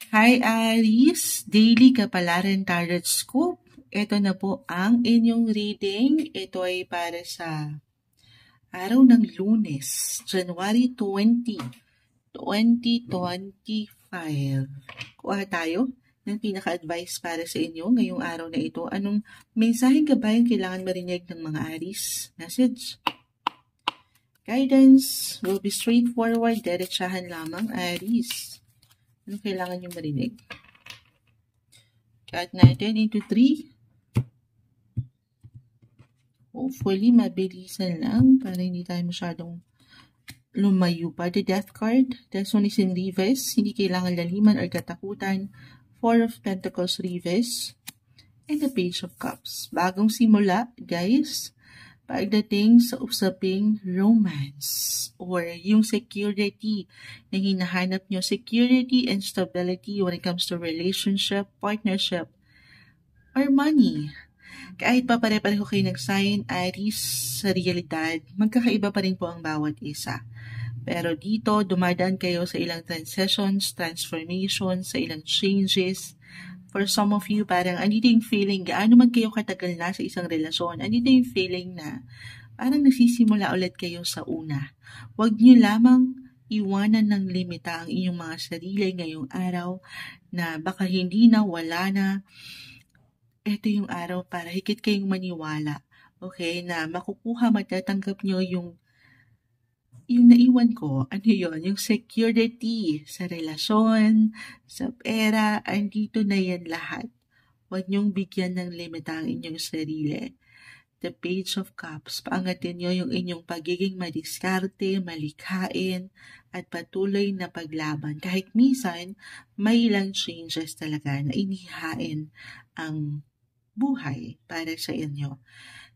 Hi Aries, Daily Kapalaran Tarot Scoop. Ito na po ang inyong reading. Ito ay para sa araw ng Lunes, January 20, 2025. Kuha tayo ng pinaka-advice para sa inyo ngayong araw na ito. Anong mensaheng gabayan kailangan marinig ng mga Aries? Message. Guidance will be straightforward, diretsahan lamang, Aries. Ano kailangan nyo marinig? Cut natin into 3. Hopefully, mabilisan lang para hindi tayo masyadong lumayo pa. The Death card. This one is in reverse. Hindi kailangan laliman or katakutan. 4 of Pentacles reverse. And the Page of Cups. Bagong simula, guys. Pagdating sa usaping romance or yung security na hinahanap nyo, security and stability when it comes to relationship, partnership, or money. Kahit pa pare-pareho kayo nag-sign, Aries, sa realidad, magkakaiba pa rin po ang bawat isa. Pero dito, dumadaan kayo sa ilang transitions, transformations, sa ilang changes. For some of you, parang andito yung feeling, gaano man kayo katagal na sa isang relasyon, andito yung feeling na parang nagsisimula ulit kayo sa una. Huwag nyo lamang iwanan ng limita ang inyong mga sarili ngayong araw na baka hindi na, wala na. Ito yung araw para higit kayong maniwala. Okay, na makukuha, matatanggap nyo yung naiwan ko, ano yun, yung security sa relasyon, sa pera, andito na yan lahat. Huwag niyong bigyan ng limita ang inyong sarili. The Page of Cups, paangatin niyo yung inyong pagiging madiskarte, malikhain, at patuloy na paglaban. Kahit minsan, may ilang changes talaga na inihain ang buhay para sa inyo.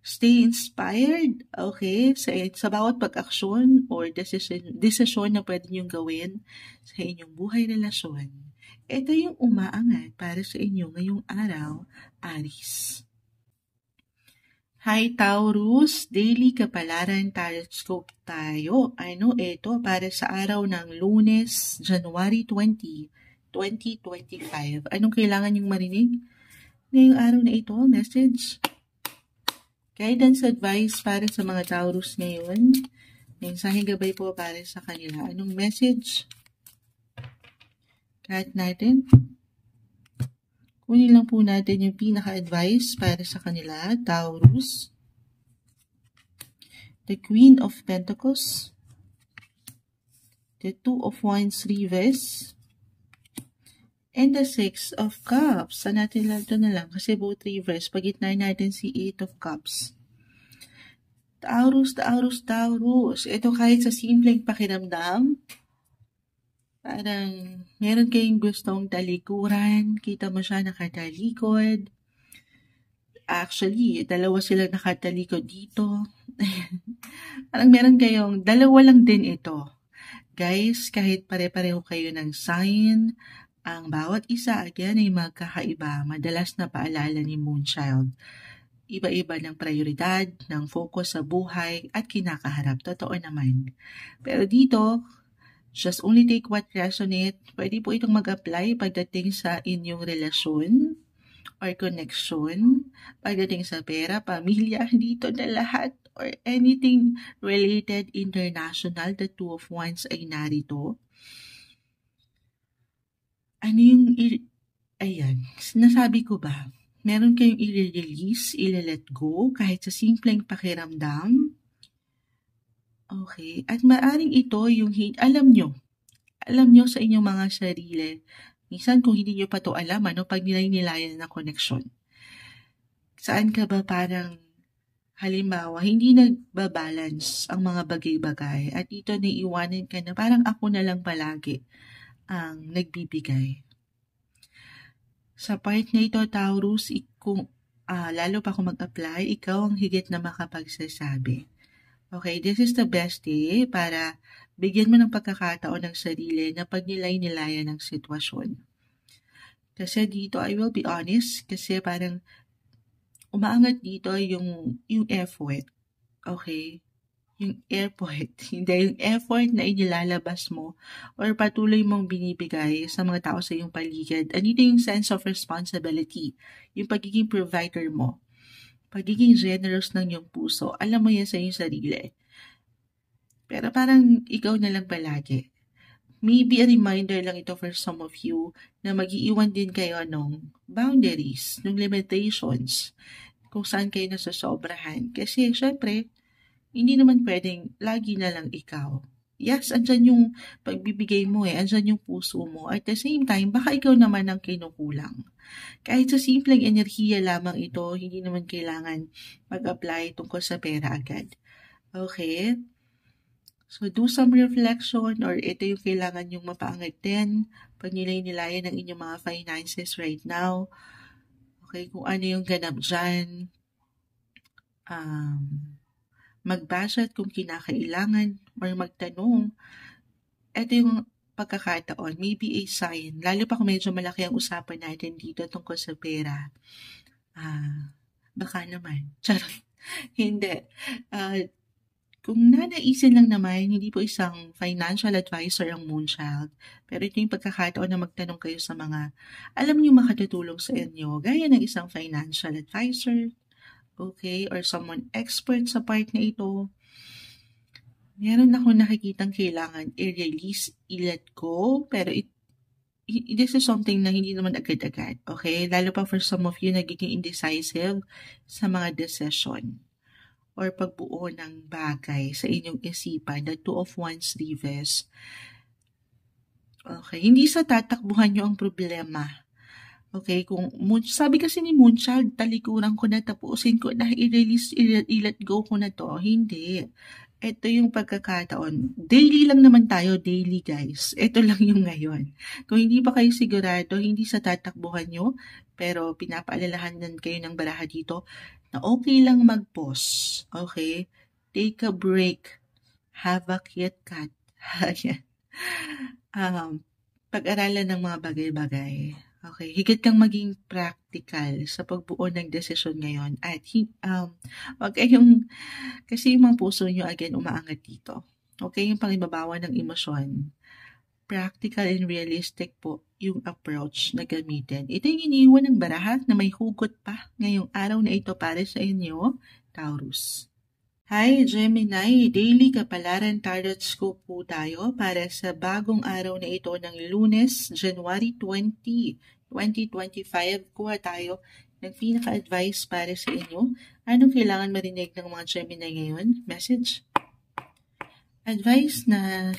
Stay inspired, okay? Sa bawat pag-aksyon or desisyon na pwede niyong gawin sa inyong buhay relasyon. Ito yung umaangat para sa inyo ngayong araw, Aries. Hi Taurus, Daily Kapalaran Tarot Scope tayo. Ito para sa araw ng Lunes, January 20, 2025. Anong kailangan niyong marinig ngayong araw na ito? Message. Guidance advice para sa mga Taurus ngayon. Mensaheng gabay po para sa kanila. Anong message? Cut natin. Kunin lang po natin yung pinaka-advice para sa kanila, Taurus. The Queen of Pentacles. The Two of Wands reverse. And the 6 of Cups. Sa natin lang ito na lang kasi both reverse. Pagitnahin natin si 8 of Cups. Taurus, Taurus, Taurus. Ito kahit sa simpleng pakiramdam, parang meron kayong gustong talikuran. Kita mo siya nakatalikod. Actually, dalawa silang nakatalikod dito. Parang meron kayong, dalawa lang din ito. Guys, kahit pare-pareho kayo ng sign, ang bawat isa, again, ay magkakaiba. Madalas na paalala ni Moonchild. Iba-iba ng prioridad, ng focus sa buhay, at kinakaharap. Totoo naman. Pero dito, just only take what resonate. Pwede po itong mag-apply pagdating sa inyong relasyon or connection. Pagdating sa pera, pamilya, dito na lahat. Or anything related international, the Two of Wands ay narito. Ano yung, ayan, nasabi ko ba, meron kayong i-release, i-let go, kahit sa simpleng pakiramdam. Okay, at maaring ito yung, alam nyo sa inyong mga sarili. Minsan kung hindi nyo pa to alam, pag nilay-nilayan ng koneksyon. Saan ka ba parang, halimbawa, hindi nagbabalance ang mga bagay-bagay, at ito naiiwanan ka na parang ako na lang palagi ang nagbibigay. Sa part na ito, Taurus, kung lalo pa kung mag-apply, ikaw ang higit na makapagsasabi. Okay, this is the best day para bigyan mo ng pagkakataon ng sarili na pagnilay-nilayan ng sitwasyon. Kasi dito, I will be honest, kasi parang umaangat dito yung effort. Okay? yung effort, hindi yung effort na inilalabas mo or patuloy mong binibigay sa mga tao sa iyong paligid. Andito yung sense of responsibility, yung pagiging provider mo, pagiging generous ng iyong puso. Alam mo yan sa iyong sarili. Pero parang ikaw na lang palagi. Maybe a reminder lang ito for some of you na mag-iiwan din kayo ng boundaries, ng limitations, kung saan kayo nasasobrahan. Kasi syempre, hindi naman pwedeng lagi na lang ikaw. Yes, andyan yung pagbibigay mo andyan yung puso mo. At the same time, baka ikaw naman ang kinukulang. Kahit sa simpleng enerhiya lamang ito, hindi naman kailangan mag-apply tungkol sa pera agad. Okay? So, do some reflection or ito yung kailangan yung mapaangat din pag nilay-nilayan ng inyong mga finances right now. Okay, kung ano yung ganap dyan. Mag-budget kung kinakailangan or magtanong. Ito yung pagkakataon, maybe a sign, lalo pa kung medyo malaki ang usapan natin dito tungkol sa pera. Baka naman. Charot. Hindi. Kung nanaisin lang naman, hindi po isang financial advisor ang Moonchild. Pero ito yung pagkakataon na magtanong kayo sa mga alam niyo makatutulong sa inyo, gaya ng isang financial advisor, okay, or someone expert sa part na ito. Meron ako nakikitang kailangan i-release, i-let go, pero this is something na hindi naman agad-agad, okay? Lalo pa for some of you nagiging indecisive sa mga decision or pagbuo ng bagay sa inyong isipan, the Two of Wands reverse. Okay, hindi sa tatakbuhan nyo ang problema. Okay, kung sabi kasi ni Moonchild, talikuran ko na, tapusin ko na, i-release, i-let go ko na to. Hindi. Ito yung pagkakataon. Daily lang naman tayo, daily guys. Ito lang yung ngayon. Kung hindi pa kayo sigurado, hindi sa tatakbuhan nyo, pero pinapaalalahanan kayo ng baraha dito, na okay lang mag-pause. Okay? Take a break. Have a Kit Kat. Pag-aralan ng mga bagay-bagay. Okay, higit kang maging practical sa pagbuo ng desisyon ngayon. At wag kayong, kasi yung mga puso nyo again umaangat dito. Okay, yung pangibabawa ng emosyon. Practical and realistic po yung approach na gamitin. Ito yung iniiwan ng baraha na may hugot pa ngayong araw na ito para sa inyo, Taurus. Hi Gemini, daily kapalaran tarot scope po tayo para sa bagong araw na ito ng Lunes, January 20, 2025. Kuha tayo ng pinaka-advice para sa inyo. Anong kailangan marinig ng mga Gemini ngayon? Message? Advice na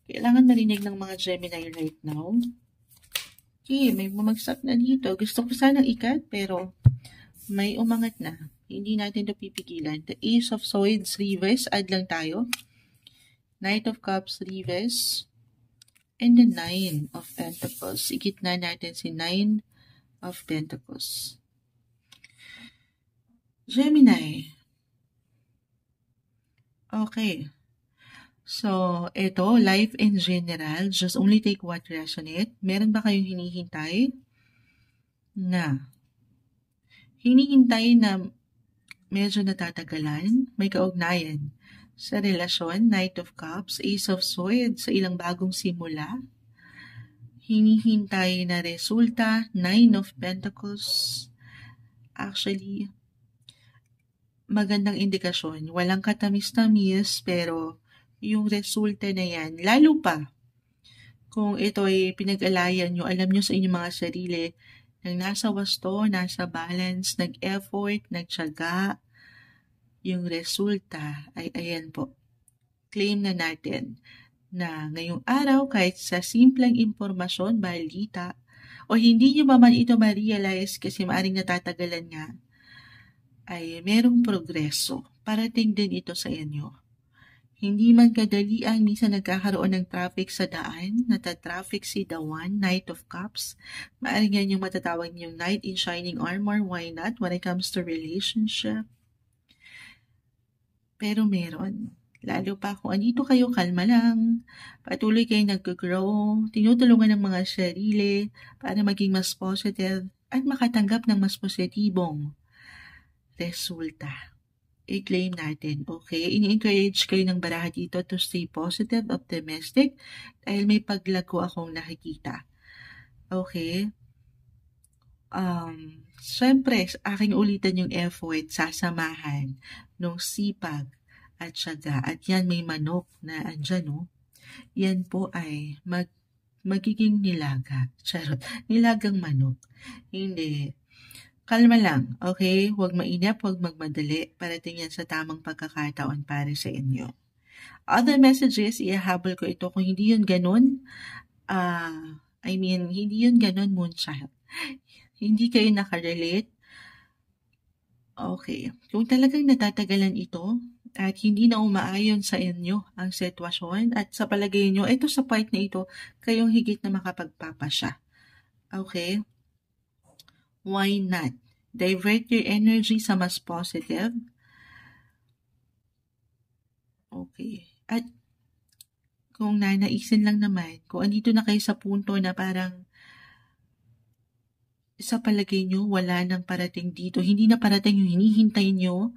kailangan marinig ng mga Gemini right now. Okay, may bumagsak na dito. Gusto ko sanang ikat pero may umangat na. Hindi natin ito pipigilan. The Ace of Swords reverse, add lang tayo. Knight of Cups reverse. And the Nine of Pentacles. Igit na natin si Nine of Pentacles. Gemini. Okay. So, ito, life in general, just only take what resonate. Meron ba kayong hinihintay na medyo natatagalan, may kaugnayan sa relasyon, Knight of Cups, Ace of Swords, sa ilang bagong simula, hinihintay na resulta, Nine of Pentacles. Actually, magandang indikasyon, walang katamis-tamis, pero yung resulta na yan, lalo pa kung ito ay pinag-alayan nyo, alam nyo sa inyong mga sarili, nang nasa wasto, nasa balance, nag-effort, nagtiyaga, yung resulta ay ayan po. Claim na natin na ngayong araw, kahit sa simpleng impormasyon, balita, o hindi nyo ba man ito ma-realize kasi maaring natatagalan nga, ay merong progreso. Parating din ito sa inyo. Hindi man kadalian, minsan nagkakaroon ng traffic sa daan, natatraffic si the one, Knight of Cups. Maaring yan yung matatawag niyong Knight in Shining Armor, why not, when it comes to relationship. Pero meron. Lalo pa kung andito kayo, kalma lang, patuloy kayo nag-grow, tinutulungan ng mga sarili para maging mas positive at makatanggap ng mas positibong resulta. i-claim natin. Okay? Ini-encourage kayo ng baraha dito to stay positive, optimistic, dahil may paglago akong nakikita. Okay? Siyempre, aking ulitan yung effort, sasamahan nung sipag at syaga. At yan, may manok na andyan, no? Yan po ay magiging nilaga. Charot. Nilagang manok. Hindi. Kalma lang, okay? Huwag mainip, huwag magmadali. Parating yan sa tamang pagkakataon para sa inyo. Other messages, ihahabol ko ito. Kung hindi yun ganun, hindi yun ganun, Moonchild. Hindi kayo nakarelate. Okay. Kung talagang natatagalan ito, at hindi na umaayon sa inyo ang sitwasyon, at sa palagay nyo, ito sa part na ito, kayong higit na makapagpapasya. Okay? Why not? Divert your energy sa mas positive. Okay. At kung nanaisin lang naman, kung andito na kayo sa punto na parang sa palagay nyo, wala nang parating dito, hindi na parating yung hinihintay nyo,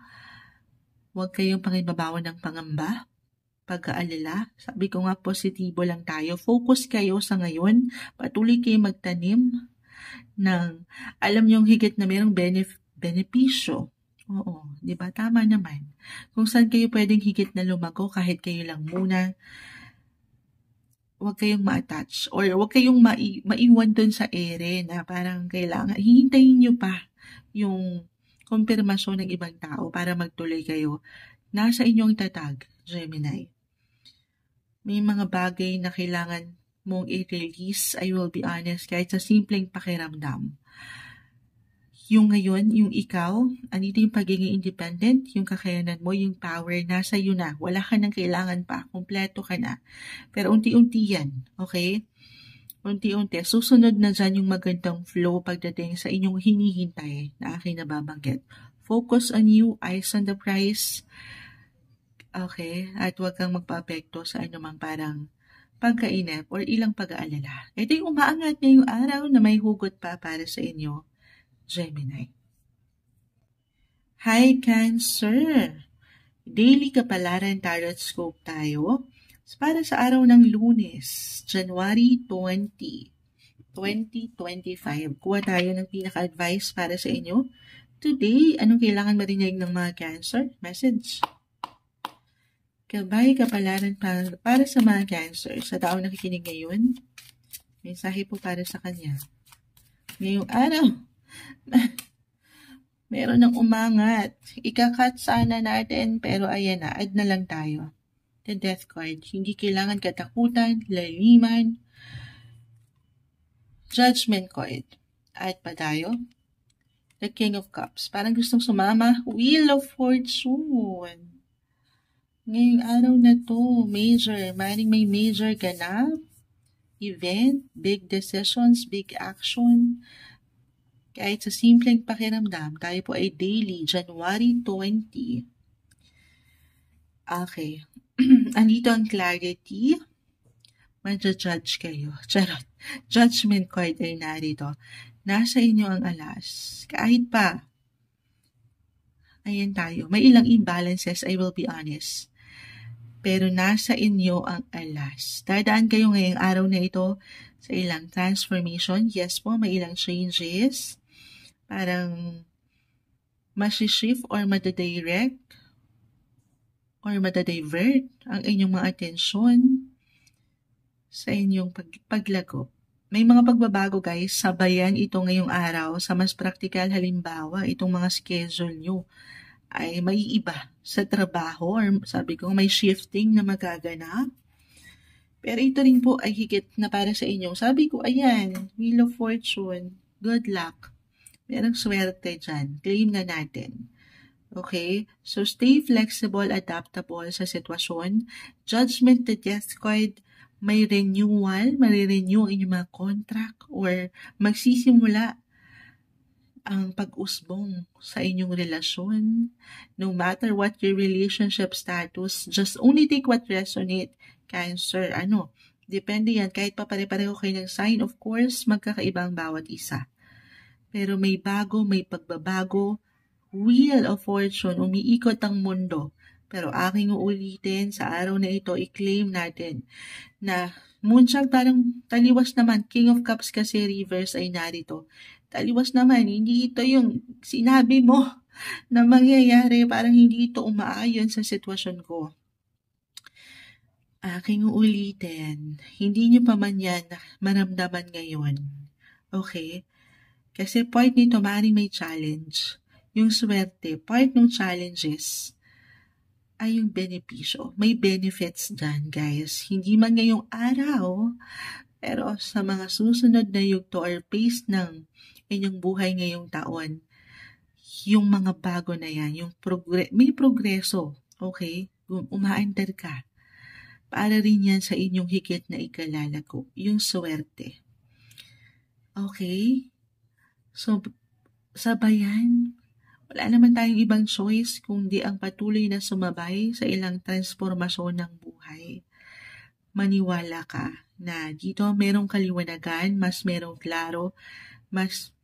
huwag kayong pangibabawan ng pangamba, pag-aalala. Sabi ko nga, positibo lang tayo. Focus kayo sa ngayon. Patuloy kayo magtanim ng, alam nyo higit na mayroong benepisyo. Oo, di ba? Tama naman. Kung saan kayo pwedeng higit na lumago kahit kayo lang muna, huwag kayong ma-attach or huwag kayong maiwan dun sa ere na parang kailangan, hihintayin nyo pa yung kumpirmasyon ng ibang tao para magtuloy kayo. Nasa inyong tatag, Gemini. May mga bagay na kailangan mong i-release, I will be honest, kahit sa simpleng pakiramdam. Yung ngayon, yung ikaw, andito yung pagiging independent, yung kakayanan mo, yung power, nasa iyo na. Wala ka nang kailangan pa, kumpleto ka na. Pero unti-unti yan, okay? Unti-unti, susunod na dyan yung magandang flow pagdating sa inyong hinihintay na aking nababanggit. Focus on you, eyes on the prize. Okay? At huwag kang magpa-apekto sa anumang parang pagkainip or ilang pag-aalala. Ito yung umaangat ngayong araw na may hugot pa para sa inyo, Gemini. Hi, Cancer! Daily Kapalaran Tarot Scope tayo para sa araw ng Lunes, January 20, 2025. Kuha tayo ng pinaka-advice para sa inyo. Today, anong kailangan marinig ng mga Cancer? Message. Gabay Kapalaran para sa mga Cancer. Sa taong nakikinig ngayon, mensahe po para sa kanya. Ngayong araw, meron ng umangat. Ikakat sana natin, pero ayan na, add na lang tayo. The Death card. Hindi kailangan katakutan, laliman. Judgment card. Add pa tayo. The King of Cups. Parang gustong sumama. Wheel of Fortune. Ngayong araw na to, major. Maring may major ganap. Event, big decisions, big action. Kahit sa simpleng pakiramdam, tayo po ay daily, January 20. Okay. Andito ang clarity. Madja-judge kayo. Charot. Judgment card ay narito. Nasa inyo ang alas. Kahit pa. Ayan tayo. May ilang imbalances, I will be honest. Pero nasa inyo ang alas. Dadaan kayo ngayong araw na ito sa ilang transformation. Yes po, may ilang changes. Parang masishift or madadirect or madadivert ang inyong mga atensyon sa inyong paglago. May mga pagbabago guys, sabayan ito ngayong araw sa mas praktikal. Halimbawa, itong mga schedule nyo ay maiiba sa trabaho or sabi ko may shifting na magaganap. Pero ito rin po ay higit na para sa inyo. Sabi ko, ayan, Wheel of Fortune, good luck. Merong swerte dyan. Claim na natin. Okay? So, stay flexible, adaptable sa sitwasyon. Judgment, the Death card, may renewal, marirenew ang inyong mga contract or magsisimula ang pag-usbong sa inyong relasyon. No matter what your relationship status, just only take what resonate, Cancer. Depende yan. Kahit pa pare-pareho kayo ng sign, of course, magkakaibang bawat isa. Pero may bago, may pagbabago, Wheel of Fortune, umiikot ang mundo. Pero aking uulitin sa araw na ito, i-claim natin na Moonshot parang taliwas naman. King of Cups kasi reverse ay narito. Taliwas naman, hindi ito yung sinabi mo na mangyayari. Parang hindi ito umaayon sa sitwasyon ko. Aking uulitin, hindi nyo pa man yan maramdaman ngayon. Okay? Kasi part nito, maaaring may challenge. Yung swerte, part ng challenges ay yung benepisyo. May benefits dyan, guys. Hindi man ngayong araw, pero sa mga susunod na yugto or pace ng inyong buhay ngayong taon, yung mga bago na yan, yung may progreso, okay? Umaandar ka. Para rin yan sa inyong higit na ikalalago, yung swerte. Okay? So, sabayan, wala naman tayong ibang choice kundi ang patuloy na sumabay sa ilang transformasyon ng buhay. Maniwala ka na dito merong kaliwanagan, mas merong klaro, mas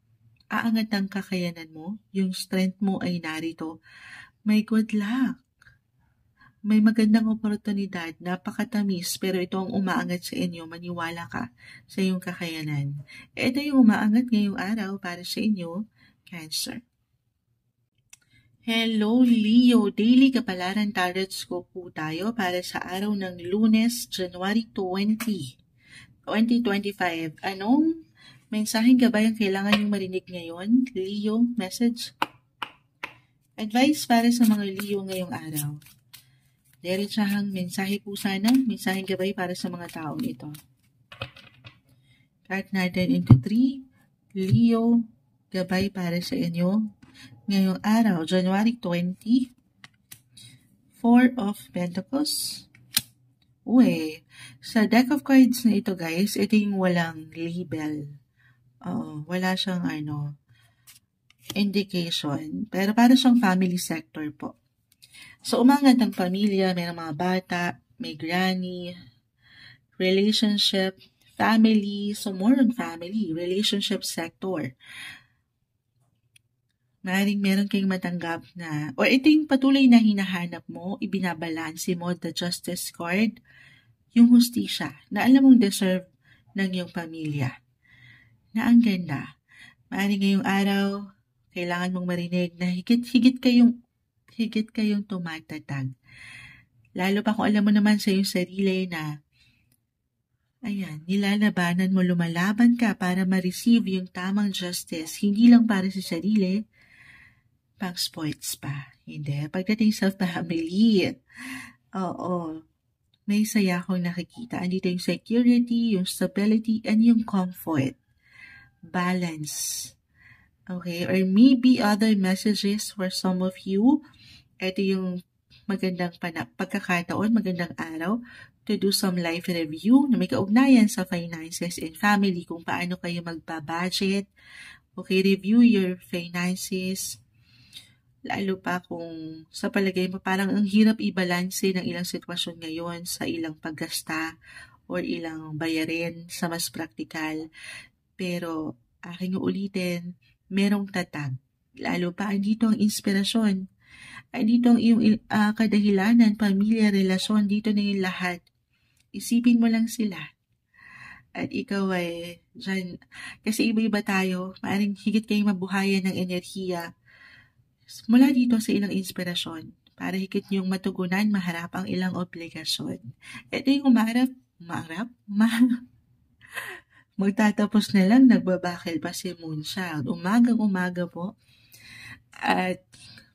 aangat ang kakayanan mo, yung strength mo ay narito. May good luck. May magandang oportunidad, napakatamis, pero ito ang umaangat sa inyo, maniwala ka sa iyong kakayanan. Ito yung umaangat ngayong araw para sa inyo, Cancer. Hello Leo, Daily Kapalaran Tarot Scope po tayo para sa araw ng Lunes, January 20, 2025. Anong mensaheng gabay ang kailangan niyong marinig ngayon? Leo, message? Advice para sa mga Leo ngayong araw. Diretsahang mensahe po sana, mensaheng gabay para sa mga taong ito. Card natin into 3, Leo, gabay para sa inyo. Ngayong araw, January 20, 4 of Pentacles. Sa deck of cards na ito guys, ito yung walang label. Wala siyang indication. Pero para siyang family sector po. So, umangat ang pamilya, may mga bata, may granny, relationship, family, so more on family, relationship sector. Maaaring meron kayong matanggap na, or ito yung patuloy na hinahanap mo, ibinabalanse mo, the justice card, yung hustisya, na alam mong deserve ng iyong pamilya. Na ang ganda. Maaaring ngayong araw, kailangan mong marinig na higit kayong tumatatag. Lalo pa kung alam mo naman sa iyong sarili na, nilalabanan mo, lumalaban ka para ma-receive yung tamang justice, hindi lang para sa sarili, pang sports pa. Hindi. Pagdating sa family, may saya akong nakikita. Andito yung security, yung stability, and yung comfort. Balance. Okay? Or maybe other messages for some of you. Ito yung magandang pagkakataon, magandang araw to do some life review na may kaugnayan sa finances and family, kung paano kayo magbabudget. Okay, review your finances. Lalo pa kung sa palagay mo parang ang hirap i-balanse ng ilang sitwasyon ngayon sa ilang paggasta or ilang bayarin sa mas praktikal. Pero aking ulitin, merong tatag. Lalo pa andito ang inspirasyon. Andito ang iyong kadahilanan, pamilya, relasyon, dito na yung lahat. Isipin mo lang sila. At ikaw ay dyan, kasi iba-iba tayo, maaaring higit kayong mabuhayan ng enerhiya mula dito sa ilang inspirasyon para higit niyong matugunan, maharap ang ilang obligasyon. Ito yung magtatapos na lang, nagbabakil pa si Moonchild. Umagang-umaga po. At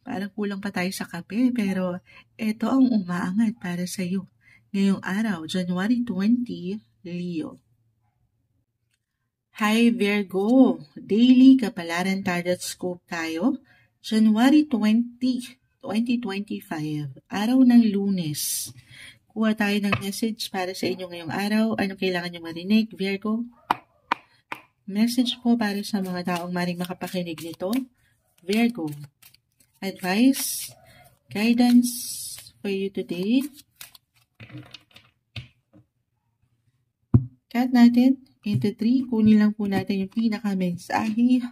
parang kulang pa tayo sa kape, pero ito ang umaangat para sa iyo. Ngayong araw, January 20, Leo. Hi Virgo, Daily Kapalaran Tarot Scope tayo. January 20, 2025, araw ng Lunes. Kuha tayo ng message para sa inyo ngayong araw. Ano kailangan nyo marinig, Virgo? Message po para sa mga taong maring makapakinig nito, Virgo. Advice, guidance for you today. Cut natin into 3. Kunin lang po natin yung pinaka-mensahe.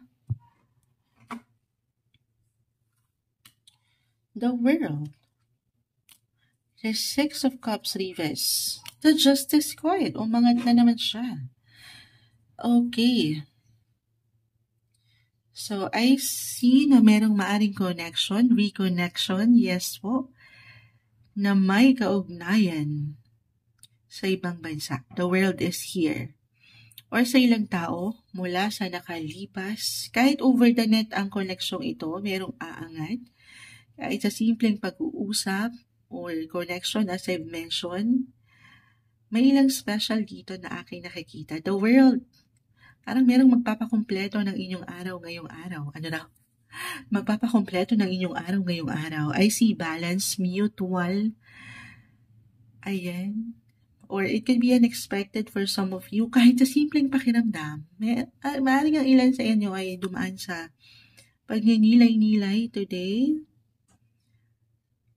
The World. The Six of Cups reverse. The Justice card. Umangat na naman siya. Okay. So, I see na merong maaring connection, reconnection, yes po, na may kaugnayan sa ibang bansa. The world is here. Or sa ilang tao, mula sa nakalipas, kahit over the net ang koneksyong ito, merong aangat. Kahit sa simpleng pag-uusap or connection, as I've mentioned, may ilang special dito na aking nakikita. The world, parang merong magpapakumpleto ng inyong araw ngayong araw. Ano na? Magpapakumpleto ng inyong araw ngayong araw. I see balance, mutual. Ayan. Or it can be unexpected for some of you. Kahit sa simpleng pakiramdam. Maaaring ang ilan sa inyo ay dumaan sa pagninilay-nilay today.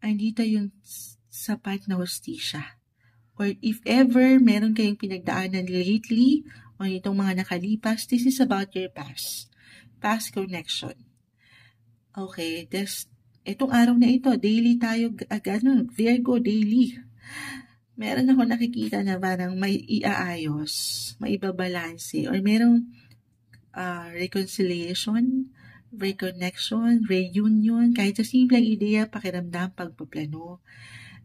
Andito yung sapat na hustisya. Or if ever meron kayong pinagdaanan lately, o itong mga nakalipas, this is about your past. Past connection. Okay, itong araw na ito, daily tayo, Virgo daily. Meron ako nakikita na parang may iaayos, may ibabalanse, or merong reconciliation, reconnection, reunion, kahit sa simpleng ideya, pakiramdam, pagpaplano.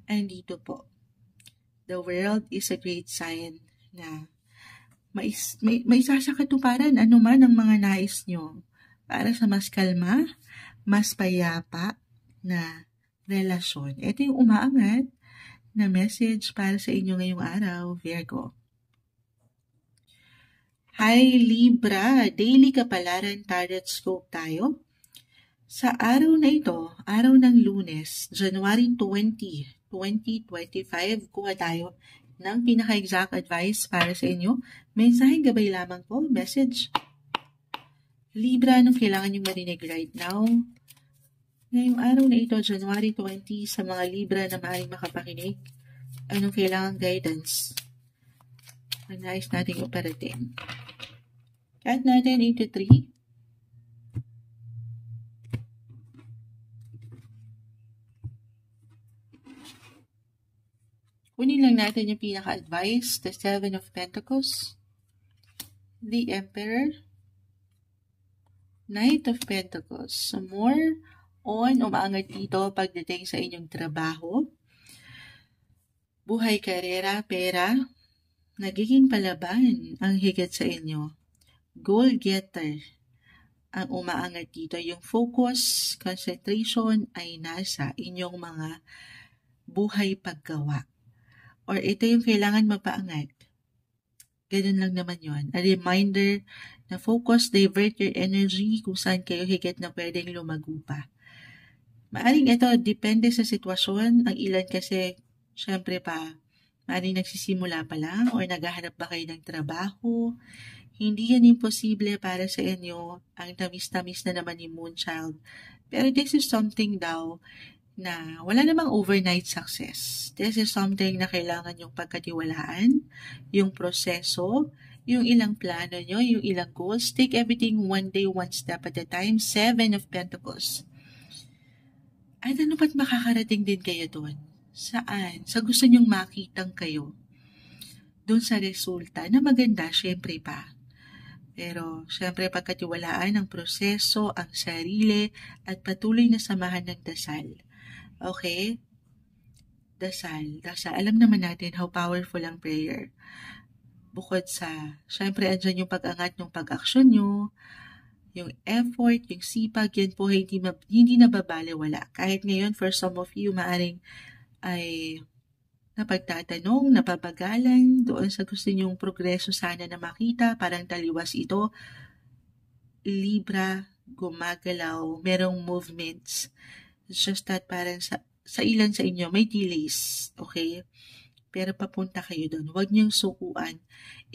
Andito po. The world is a great sign na may sasakatuparan anuman ang mga nais nyo para sa mas kalma, mas payapa na relasyon. Ito yung umaangat na message para sa inyo ngayong araw, Virgo. Hi Libra, daily kapalaran tarot scope tayo. Sa araw na ito, araw ng Lunes, January 20, 2025, kuha tayo ng pinaka-exact advice para sa inyo. Mensaheng gabay lamang po, message. Libra, anong kailangan nyo marinig right now? Ngayong araw na ito, January 20, sa mga Libra na maaaring makapakinig, anong kailangan guidance? Ang nais natin operating. Cut natin into 3. Kunin lang natin yung pinaka-advice, the Seven of Pentacles, the Emperor, Knight of Pentacles. So more on umaangat dito pagdating sa inyong trabaho, buhay, karera, pera, nagiging palaban ang higit sa inyo. Goal getter ang umaangat dito. Yung focus, concentration ay nasa inyong mga buhay paggawa. Or ito yung kailangan mapaangat. Ganun lang naman yon. A reminder na focus, divert your energy kung saan kayo higit na pwedeng lumago pa. Maaring ito, depende sa sitwasyon. Ang ilan kasi, syempre pa, maaring nagsisimula pa lang or naghahanap ba kayo ng trabaho. Hindi yan imposible para sa inyo. Ang tamis-tamis na naman ni Moonchild. Pero this is something daw na wala namang overnight success. This is something na kailangan yung pagkatiwalaan, yung proseso, yung ilang plano nyo, yung ilang goals. Take everything one day, one step at a time. Seven of Pentacles. At ano ba't makakarating din kayo doon? Saan? Sa gusto nyong makitang kayo. Doon sa resulta na maganda, syempre pa. Pero, syempre, pagkatiwalaan ang proseso, ang sarili, at patuloy na samahan ng dasal. Okay? Dasal. Alam naman natin how powerful ang prayer. Bukod sa, syempre, andyan yung pag-angat ng pag-aksyon nyo, yung effort, yung sipag, yan po hindi nababaliwala. Kahit ngayon, for some of you, maaring ay napagtatanong, napapagalan, doon sa gusto nyong progreso sana na makita, parang taliwas ito. Libra, gumagalaw, merong movements. It's just that parang sa ilan sa inyo, may delays, okay? Pero papunta kayo doon. Huwag niyong sukuan.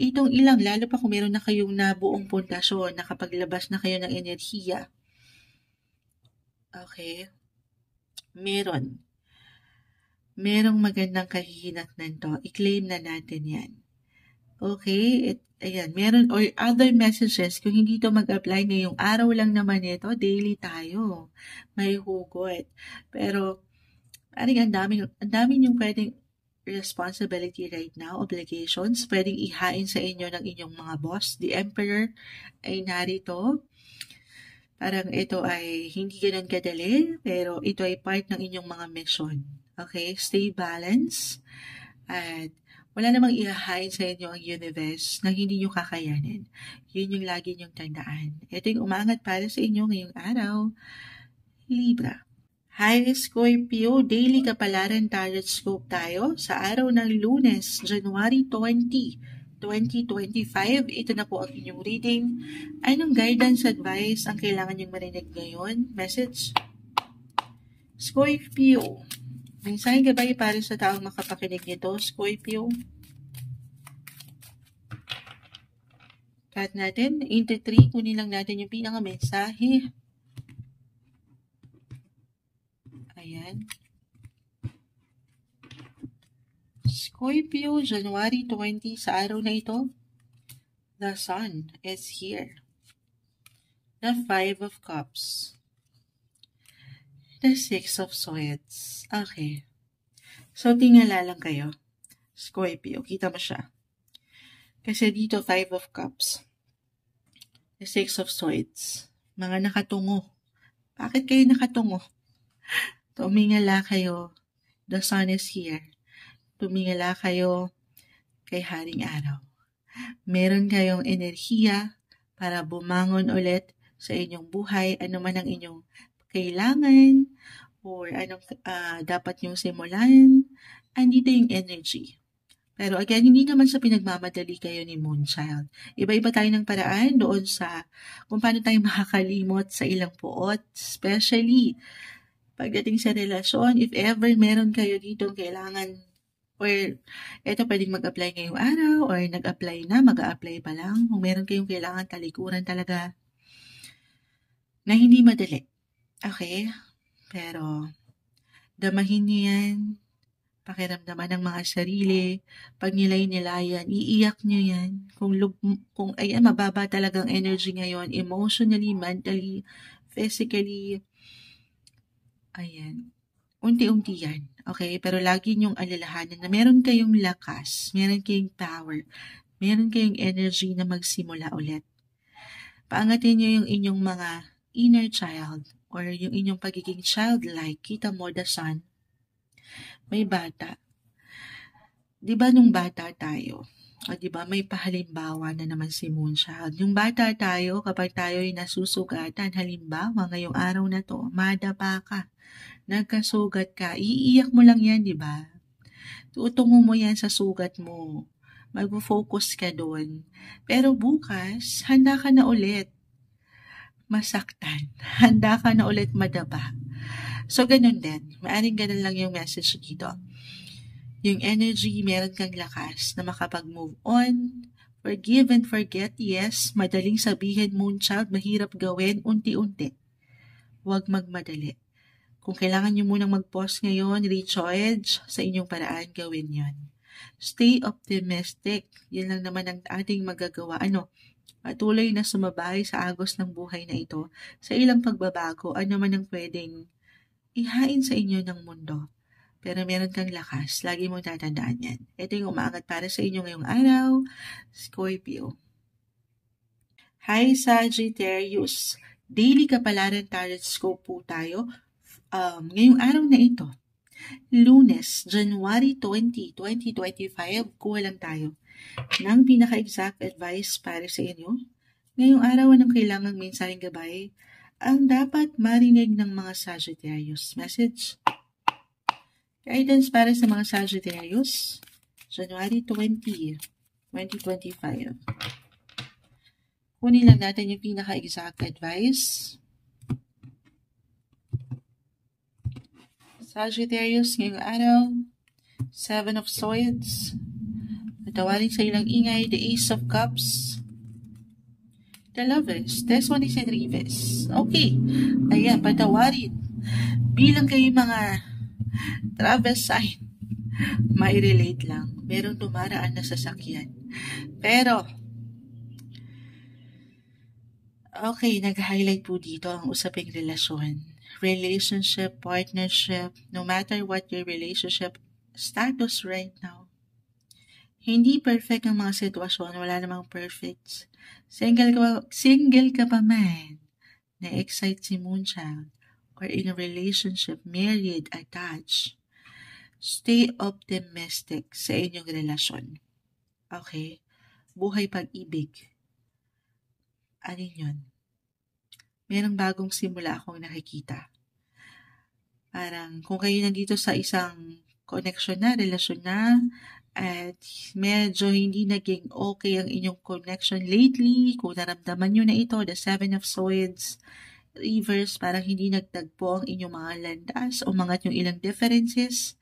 Itong ilang, lalo pa kung meron na kayong nabuong pundasyon, nakapaglabas na kayo ng enerhiya. Okay? Merong magandang kahihinatnan to. I-claim na natin yan. Okay? Ayan, meron or other messages. Kung hindi to mag-apply ngayong araw lang naman ito, daily tayo. May hugot. Pero, ang dami yung pwedeng responsibility right now, obligations. Pwedeng ihain sa inyo ng inyong mga boss. The Emperor ay narito. Parang ito ay hindi ganun kadali, pero ito ay part ng inyong mga mission. Okay? Stay balanced. At wala namang ihahain sa inyo ang universe na hindi nyo kakayanin. Yun yung lagi nyong tandaan. Ito yung umangat para sa inyo ngayong araw. Libra. Hi Scorpio, daily kapalaran tarot scope tayo sa araw ng Lunes, January 20, 2025. Ito na po ang inyong reading. Anong guidance advice ang kailangan niyong marinig ngayon? Message. Scorpio. Mensaheng gabay para sa taong makapakinig nito, Scorpio. Cut natin. Into 3, kunin lang natin yung pinaka-mensahe. Ayan. Scorpio, January 20, sa araw na ito, the Sun is here. The 5 of Cups. The 6 of Swords. Okay. So, tingala lang kayo. Scorpio, kita mo siya. Kasi dito, 5 of Cups. The 6 of Swords. Mga nakatungo. Bakit kayo nakatungo? Tumingala kayo. The Sun is here. Tumingala kayo kay Haring Araw. Meron kayong enerhiya para bumangon ulit sa inyong buhay, ano man ang inyong kailangan or anong dapat nyong simulan. Andito yung energy. Pero again, hindi naman sa pinagmamadali kayo ni Moonchild. Iba-iba tayo ng paraan doon sa kung paano tayo makakalimot sa ilang puot, especially pagdating sa relasyon. If ever meron kayo dito kailangan or eto pwedeng mag-apply ngayong araw or nag-apply na, mag-a-apply pa lang. Kung meron kayong kailangan talikuran talaga na hindi madali. Okay? Pero damahin niyo yan. Pakiramdaman ng mga sarili. Pag nilay-nilayan, iiyak nyo yan. Kung ayan, mababa talagang energy ngayon, emotionally, mentally, physically, ayan. Unti-unti yan. Okay? Pero lagi nyong alalahanan na meron kayong lakas, meron kayong power, meron kayong energy na magsimula ulit. Paangatin nyo yung inyong mga inner child or yung inyong pagiging childlike. Kita mo, the Sun. May bata. Di ba nung bata tayo? O di ba may pahalimbawa na naman si Moonchild. Yung bata tayo, kapag tayo ay nasusugatan, halimbawa ngayong araw na to, madapa ka, nagkasugat ka, iiyak mo lang yan, di ba? Tutungo mo yan sa sugat mo. Mag-focus ka doon. Pero bukas, handa ka na ulit masaktan. Handa ka na ulit madapa. So, ganun din. Maaring ganun lang yung message dito. Yung energy, meron kang lakas na makapag-move on. Forgive and forget, yes. Madaling sabihin, Moonchild, mahirap gawin, unti-unti. Huwag magmadali. Kung kailangan nyo munang mag-pause ngayon, recharge sa inyong paraan, gawin yon. Stay optimistic. Yan lang naman ang ating magagawa. Patuloy na sumabay sa agos ng buhay na ito. Sa ilang pagbabago, ano man ang pwedeng ihain sa inyo ng mundo. Pero meron kang lakas. Lagi mong tatandaan yan. Ito yung umaangat para sa inyo ngayong araw, Scorpio. Hi Sagittarius. Daily kapalaran tarot scope po tayo. Ngayong araw na ito, Lunes, January 20, 2025, kuha lang tayo ng pinaka-exact advice para sa inyo. Ngayong araw, anong kailangang mensaheng gabay ang dapat marinig ng mga Sagittarius? Message. Guidance para sa mga Sagittarius, January 20, 2025. Kunin lang natin yung pinaka-exact advice. Sagittarius, ngayong araw, 7 of Swords. Natawarin sa ilang ingay, the Ace of Cups. The Lovers, this one is Enrives. Okay, ayan, patawarin. Bilang kayo mga travel sign, may relate lang. Merong dumaraan na sasakyan. Pero, okay, nag-highlight po dito ang usaping relasyon. Relationship, partnership, no matter what your relationship status right now. Hindi perfect ang mga sitwasyon, wala namang perfect. Single ka pa man, na-excite si Moonchild, or in a relationship, married, attached, stay optimistic sa inyong relasyon. Okay? Buhay pag-ibig. Ano yun? Merong bagong simula akong nakikita. Parang kung kayo nandito sa isang connection na, relasyon na, at medyo hindi naging okay ang inyong connection lately, kung naramdaman nyo na ito, the Seven of Swords, reverse, parang hindi nagtagpo ang inyong mga landas o mga yung ilang differences.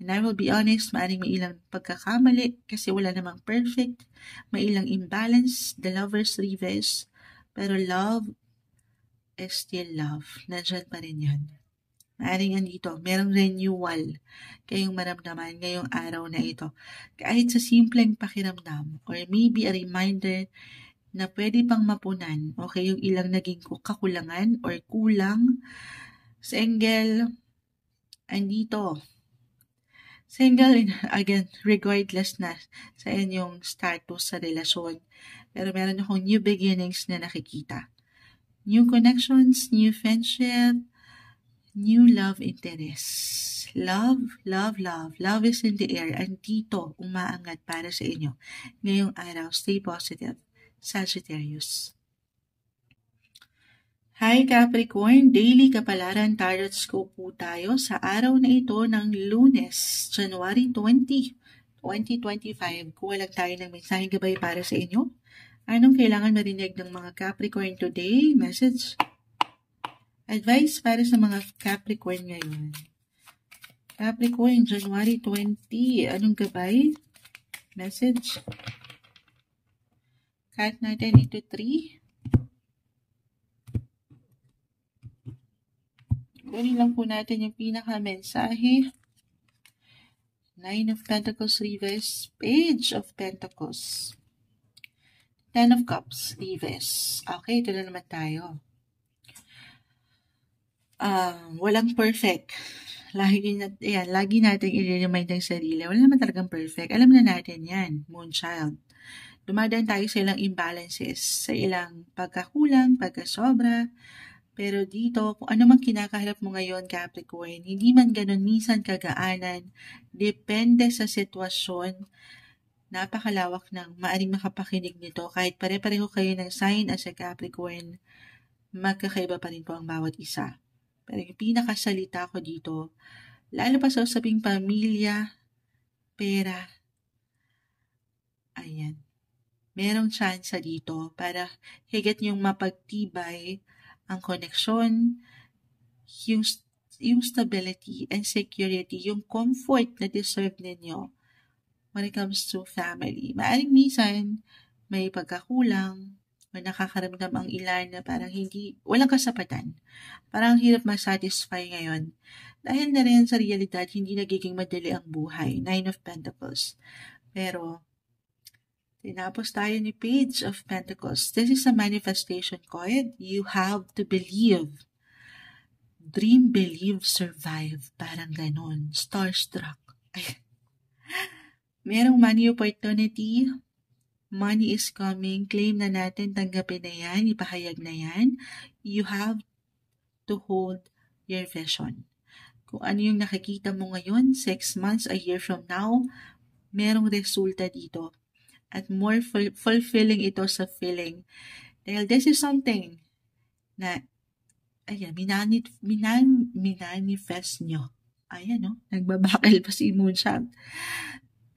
And I will be honest, maaaring may ilang pagkakamali kasi wala namang perfect, may ilang imbalance, the Lovers reverse, pero love is still love. Nandyan pa rin yan. Maaaring andito, merong renewal kayong maramdaman ngayong araw na ito. Kahit sa simpleng pakiramdam or maybe a reminder na pwede pang mapunan o yung ilang naging kakulangan or kulang. Single, andito. Single, again, regardless na sa inyong status sa relasyon. Pero meron akong new beginnings na nakikita. New connections, new friendship, new love interest. Love, love, love. Love is in the air. Andito, umaangat para sa inyo. Ngayong araw, stay positive. Sagittarius. Hi Capricorn, daily kapalaran tarot scope po tayo sa araw na ito ng Lunes, January 20, 2025. Kuha lang tayo ng mensaheng gabay para sa inyo. Anong kailangan marinig ng mga Capricorn today? Message. Advice para sa mga Capricorn ngayon. Capricorn, January 20. Anong gabay? Message. Cut natin ito 3. Kunin lang po natin yung pinaka-mensahe. Nine of Pentacles reverse. Page of Pentacles. Ten of Cups reverse. Okay, ito na naman tayo. Walang perfect. Lagi natin i-remind ng sarili. Wala naman talagang perfect. Alam na natin yan, Moonchild. Dumadaan tayo sa ilang imbalances, sa ilang pagkakulang, pagkasobra. Pero dito, kung ano mang kinakaharap mo ngayon, Capricorn, hindi man ganun minsan kagaanan, depende sa sitwasyon, napakalawak ng maaring makapakinig nito. Kahit pare-pareho kayo ng sign as a Capricorn, magkakaiba pa rin po ang bawat isa. Pero yung pinakasalita ko dito, lalo pa sa usaping pamilya, pera, ayan, merong chance dito para higit yung mapagtibay ang koneksyon, yung stability and security, yung comfort na deserve ninyo when it comes to family. Maaring minsan, may pagkakulang, may nakakaramdam ang ilan na parang walang kasapatan. Parang hirap ma-satisfy ngayon. Dahil na rin sa realidad, hindi nagiging madali ang buhay. Nine of Pentacles. Pero, tinapos tayo ni Page of Pentacles. This is a manifestation card. You have to believe. Dream, believe, survive. Parang ganon. Starstruck. Merong money opportunity. Money is coming. Claim na natin. Tanggapin na yan. Ipahayag na yan. You have to hold your vision. Kung ano yung nakikita mo ngayon, 6 months, a year from now, merong resulta dito. At more fulfilling ito sa feeling. Dahil this is something na, ayan, minanifest nyo. Ayan, no? Nagbabakal pa si Moonchild.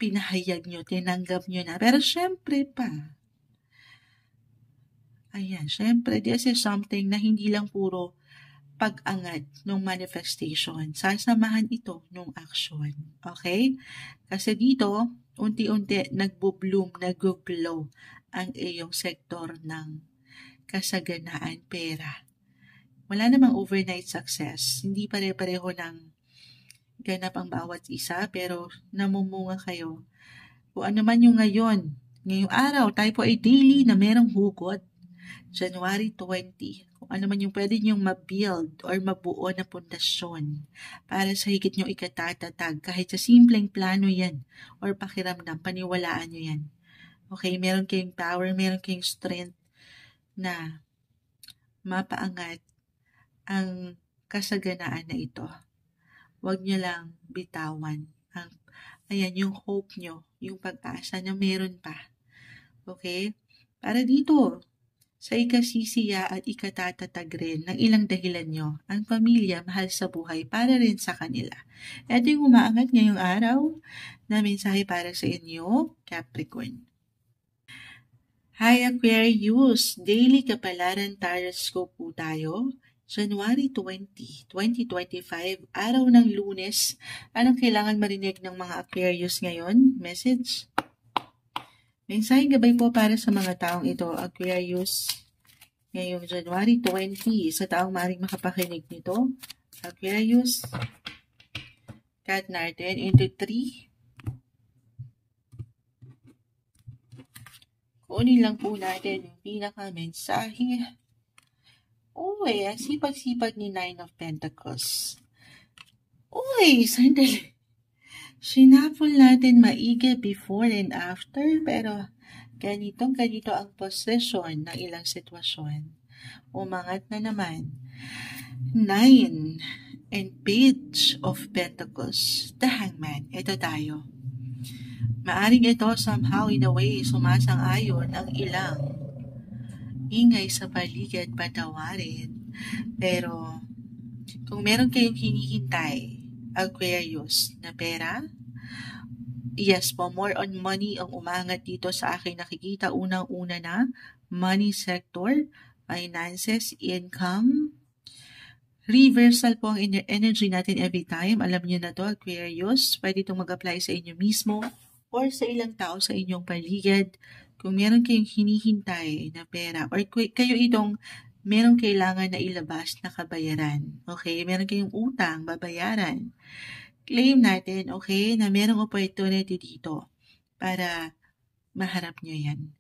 Pinahayag nyo, tinanggap nyo na. Pero syempre pa, ayan, syempre, this is something na hindi lang puro pag-angat ng manifestation. Sasamahan ito ng action. Okay? Kasi dito, unti-unti nagbo-bloom, nag-glow ang iyong sektor ng kasaganaan, pera. Wala namang overnight success. Hindi pare-pareho ng ganap ang bawat isa, pero namumunga kayo. Kung ano man yung ngayon, Ngayong araw, tayo po ay daily na merong hugot. January 20. Kung ano man yung pwede niyong ma-build or mabuo na pundasyon para sa higit niyong ikatatatag. Kahit sa simpleng plano yan or pakiramdam, paniwalaan niyo yan. Okay, meron kayong power, meron kayong strength na mapaangat ang kasaganaan na ito. Huwag niyo lang bitawan yung hope nyo, yung pag-asa na meron pa. Okay? Para dito, sa ikasisiya at ikatatatag rin ng ilang dahilan nyo, ang pamilya mahal sa buhay para rin sa kanila. Ito yung umaangat ngayong araw na mensahe para sa inyo, Capricorn. Hi Aquarius! Daily Kapalaran Tarot po tayo. January 20, 2025, araw ng Lunes. Anong kailangan marinig ng mga Aquarius ngayon? Message? Mensaheng gabay po para sa mga taong ito, Aquarius. Ngayong January 20, sa taong maaaring makapakinig nito, Aquarius. Cut natin into 3. Kunin lang po natin yung pinaka-mensahe. Uy, ang sipag-sipag ni Nine of Pentacles. Uy, sandali. Sinapol natin maigi before and after, pero ganito ang posisyon ng ilang sitwasyon. Umangat na naman. 9 and Page of Pentacles. The Hangman. Ito tayo. Maaring ito somehow in a way sumasang-ayon ang ilang ingay sa paligid, patawarin. Pero, kung meron kayong hinihintay, Aquarius, na pera, yes po, more on money ang umangat dito sa aking nakikita. Unang-una na, money sector, finances, income, reversal po ang energy natin every time. Alam niyo na to, Aquarius. Pwede itong mag-apply sa inyo mismo or sa ilang tao sa inyong paligid. Kung meron kayong hinihintay na pera or kayo itong meron kailangan na ilabas na kabayaran. Okay? Meron kayong utang, babayaran. Claim natin, okay, na merong opportunity dito para maharap nyo yan.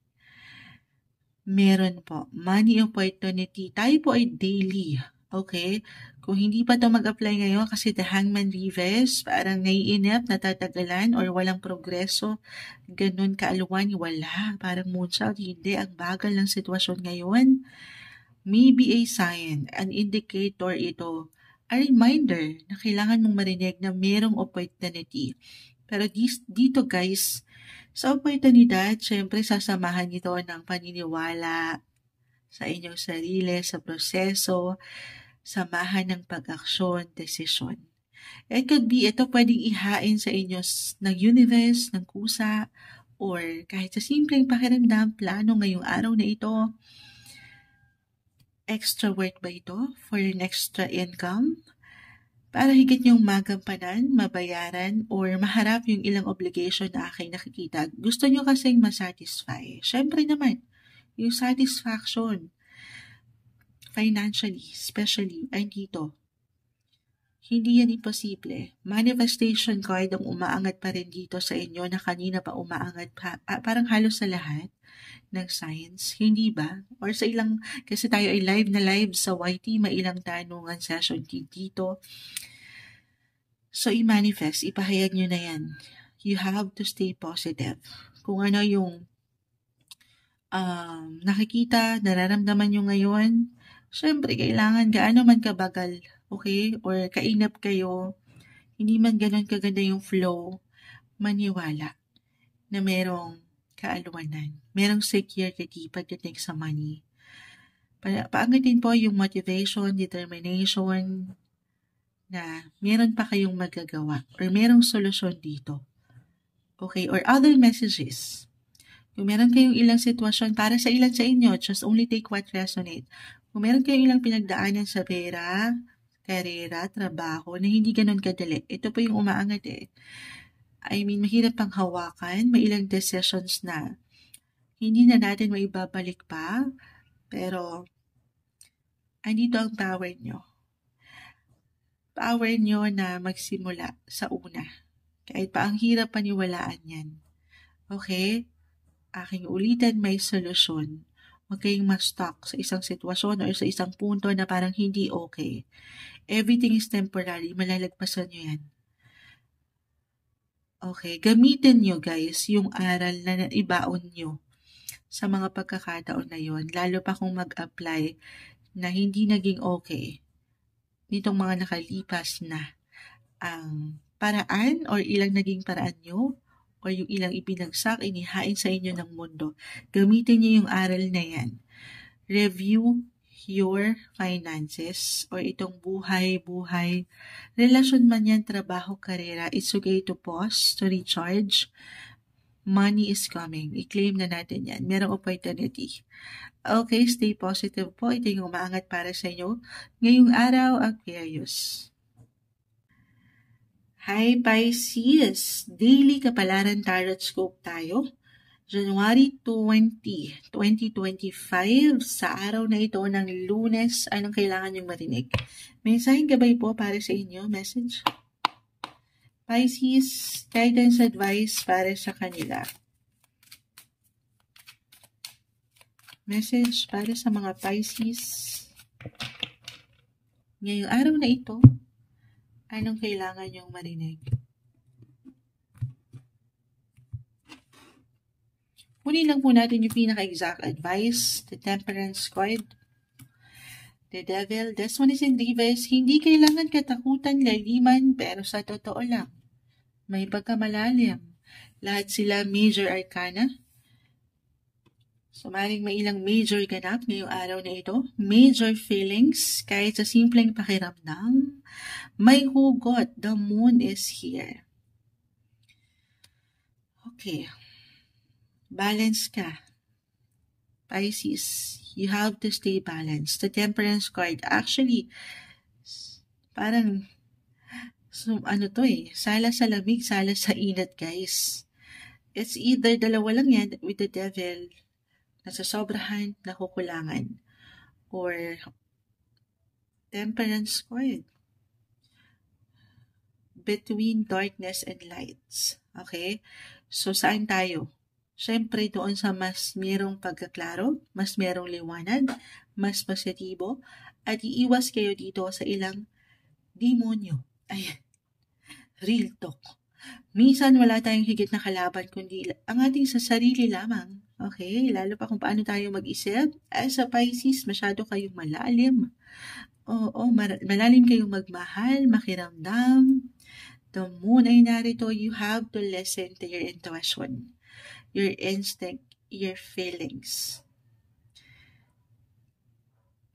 Meron po. Money opportunity. Tayo po ay daily. Okay? Kung hindi pa ito mag-apply ngayon kasi the Hangman reverse, parang naiinip, natatagalan, or walang progreso, ganun kaaluan, wala. Parang moonchild, hindi. Ang bagal ng sitwasyon ngayon. Maybe a sign, an indicator ito, a reminder na kailangan mong marinig na merong opportunity. Pero dito guys, sa oportunidad, syempre sasamahan ito ng paniniwala sa inyong sarili, sa proseso, samahan ng pag-aksyon, desisyon. It could be, ito pwedeng ihain sa inyo ng universe, ng kusa, or kahit sa simpleng pakiramdam, plano ngayong araw na ito. Extra work ba ito for an extra income? Para higit niyong magampanan, mabayaran, or maharap yung ilang obligation na aking nakikita. Gusto niyo kasing masatisfy. Syempre naman, yung satisfaction, financially, especially, ay dito. Hindi yan imposible. Manifestation card ang umaangat pa rin dito sa inyo na kanina pa umaangat pa. Parang halos sa lahat ng signs. Hindi ba? Or sa ilang, kasi tayo ay live na live sa YT, may ilang tanungan session dito. So, i-manifest, ipahayag nyo na yan. You have to stay positive. Kung ano yung nakikita, nararamdaman nyo ngayon, syempre, kailangan gaano man kabagal, okay? Or kainap kayo, hindi man ganun kaganda yung flow, maniwala na merong kaaluwanan. Merong security pagdating sa money. Paangatin po yung motivation, determination, na meron pa kayong magagawa or merong solusyon dito. Okay? Or other messages. Kung meron kayong ilang sitwasyon, para sa ilan sa inyo, just only take what resonate. Kung meron kayong ilang pinagdaanan sa pera, karera, trabaho, na hindi ganun kadali, ito po yung umaangat eh. I mean, mahirap pang hawakan, may ilang decisions na hindi na natin maibabalik pa, pero andito ang power nyo. Power nyo na magsimula sa una. Kahit pa ang hirap paniwalaan yan. Okay? Aking ulitin, may solusyon. Huwag kayong ma-stuck sa isang sitwasyon or sa isang punto na parang hindi okay. Everything is temporary. Malalagpasan nyo yan. Okay, gamitin nyo guys yung aral na ibaon nyo sa mga pagkakataon na yon, lalo pa kung mag-apply na hindi naging okay nitong mga nakalipas na ang paraan or ilang naging paraan nyo or yung ilang ipinagsak, inihain sa inyo ng mundo. Gamitin nyo yung aral na yan. Review your finances or itong buhay, relasyon man yan, trabaho, karera. It's okay to pause, to recharge. Money is coming. I-claim na natin yan. Merong opportunity. Okay, stay positive po. Ito yung umaangat para sa inyo. Ngayong araw, Aquarius. Hi Pisces! Daily Kapalaran Tarot Scope tayo. January 20, 2025, sa araw na ito ng Lunes, anong kailangan niyong marinig? Mensaheng gabay po para sa inyo. Message. Pisces, guidance advice para sa kanila. Message para sa mga Pisces. Ngayong araw na ito, anong kailangan niyong marinig? Kunin lang po natin yung pinaka-exact advice. The Temperance card. The Devil. This one is in reverse. Hindi kailangan katakutan, laliman, pero sa totoo lang, may pagkamalalim. Lahat sila major arcana. So, maring may ilang major ganap ngayong araw na ito. Major feelings, kahit sa simpleng pakiramdam. May hugot. The moon is here. Okay. Balance ka. Pisces, you have to stay balanced. The Temperance card, actually, parang, sala sa lamig, sala sa inat, guys. It's either dalawa lang yan with the Devil, nasasobrahan, nakukulangan, or Temperance card, between darkness and lights. Okay? So, saan tayo? Siyempre, doon sa mas merong pagkaklaro, mas merong liwanag, mas positibo, at iiwas kayo dito sa ilang demonyo. Ayan, real talk. Minsan wala tayong higit na kalaban kundi ang ating sa sarili lamang. Okay, lalo pa kung paano tayo mag-isip. As a Pisces, masyado kayong malalim. Oo, malalim kayong magmahal, makiramdam. The moon ay narito, you have to listen to your intuition, your instinct, your feelings.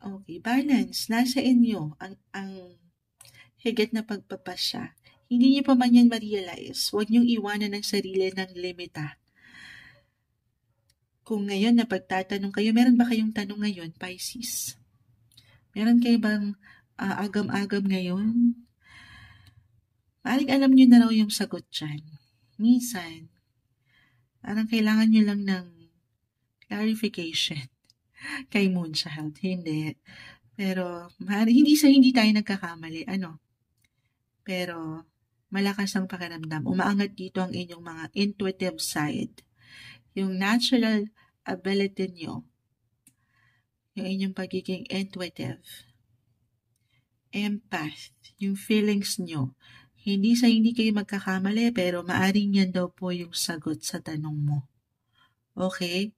Okay, balance. Nasa inyo ang higit na pagpapasya. Hindi niyo pa man yan ma-realize. Huwag niyong iwanan ng sarili ng limita. Kung ngayon na pagtatanong kayo, meron ba kayong tanong ngayon, Pisces? Meron kayo bang agam-agam ngayon? Maaaring alam niyo na raw yung sagot dyan. Minsan, parang kailangan nyo lang ng clarification kay Moonchild. Hindi. Pero, hindi tayo nagkakamali. Pero, malakas ang pakiramdam. Umaangat dito ang inyong mga intuitive side. Yung natural ability nyo. Yung inyong pagiging intuitive. Empath. Yung feelings nyo. Hindi kayo magkakamali, pero maaring yan daw po yung sagot sa tanong mo. Okay?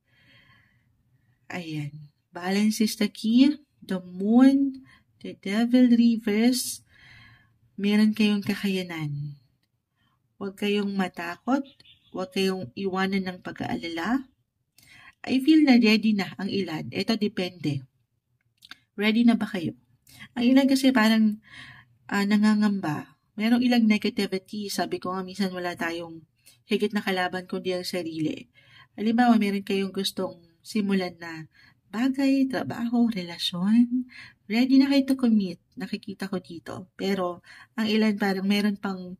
Ayan. Balance is the key. The moon, the devil reverse. Meron kayong kakayanan. Huwag kayong matakot. Huwag kayong iwanan ng pag-aalala. I feel na ready na ang ilan. Ito depende. Ready na ba kayo? Ang ilan kasi parang nangangamba. Merong ilang negativity. Sabi ko nga, minsan wala tayong higit na kalaban kundi ang sarili. Halimbawa, meron kayong gustong simulan na bagay, trabaho, relasyon. Ready na kayo to commit. Nakikita ko dito. Pero, ang ilan parang meron pang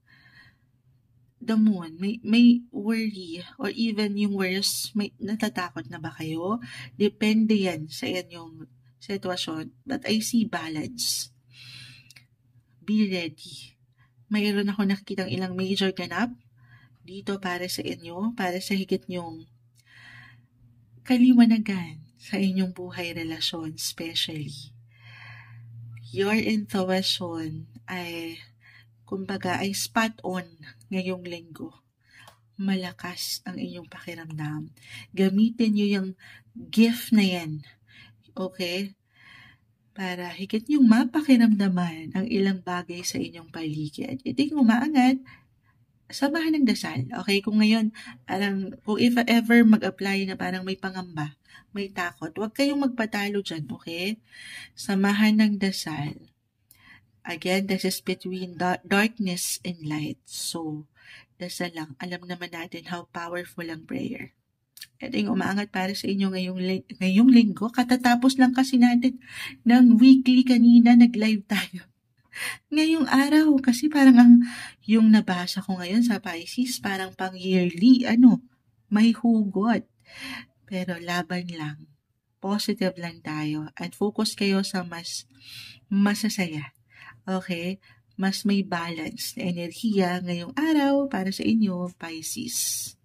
the moon. May worry or even yung worst, may natatakot na ba kayo? Depende yan sa inyong sitwasyon. But I see balance. Be ready. Mayroon ako nakikitang ilang major ganap dito para sa inyo, para sa higit nyong kaliwanagan sa inyong buhay relasyon, especially. Your intuition ay, kumbaga, ay spot on ngayong linggo. Malakas ang inyong pakiramdam. Gamitin nyo yung gift na yan. Okay? Para higit niyong mapakiramdaman ang ilang bagay sa inyong paligid. Ito yung umaangat, samahan ng dasal. Okay? Kung ngayon, kung if ever mag-apply na parang may pangamba, may takot, huwag kayong magpatalo dyan. Okay? Samahan ng dasal. Again, this is between darkness and light. So, dasal lang. Alam naman natin how powerful ang prayer. Ito yung umaangat para sa inyo ngayong linggo. Katatapos lang kasi natin ng weekly kanina, nag-live tayo. Ngayong araw, kasi parang yung nabasa ko ngayon sa Pisces, parang pang-yearly, may hugot. Pero laban lang. Positive lang tayo. At focus kayo sa mas masasaya. Okay? Mas may balance na enerhiya ngayong araw para sa inyo, Pisces.